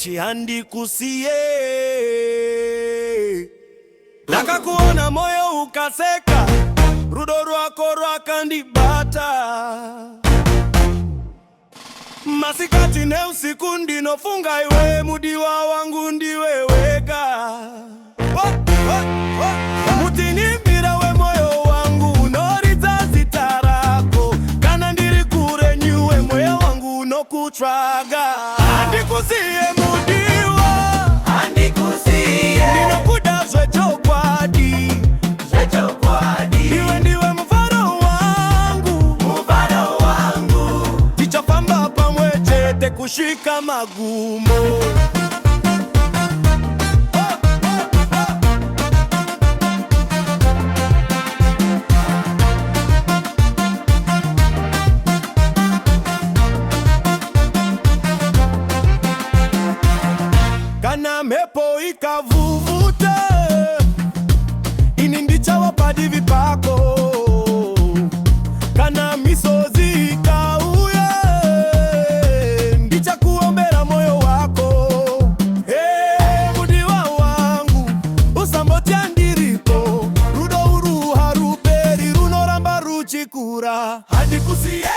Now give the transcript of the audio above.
chihandikusie nakakuona moyo ukaseka rudo rwako rwakandibata masikati ne usiku ndinofunga iwe mudiwa wangu ndiweweka mutinimbira we moyo wangu unoridza zita rako kana ndiri kure nyuwe moyo wangu unokutsvaga handikusiye mudiwa handikusiye ndinokuda zvechokwadi iwe ndiwe mufaro wangu tichafamba pamwe chete kusvika magumo kana mhepo ikavuvuta ini ndichawapadivi pako kana misozi ikauya ndichakuombera moyo wako mudiwa wangu usambotya ndiripo rudo uru haruperi runoramba ruchikura handikusiye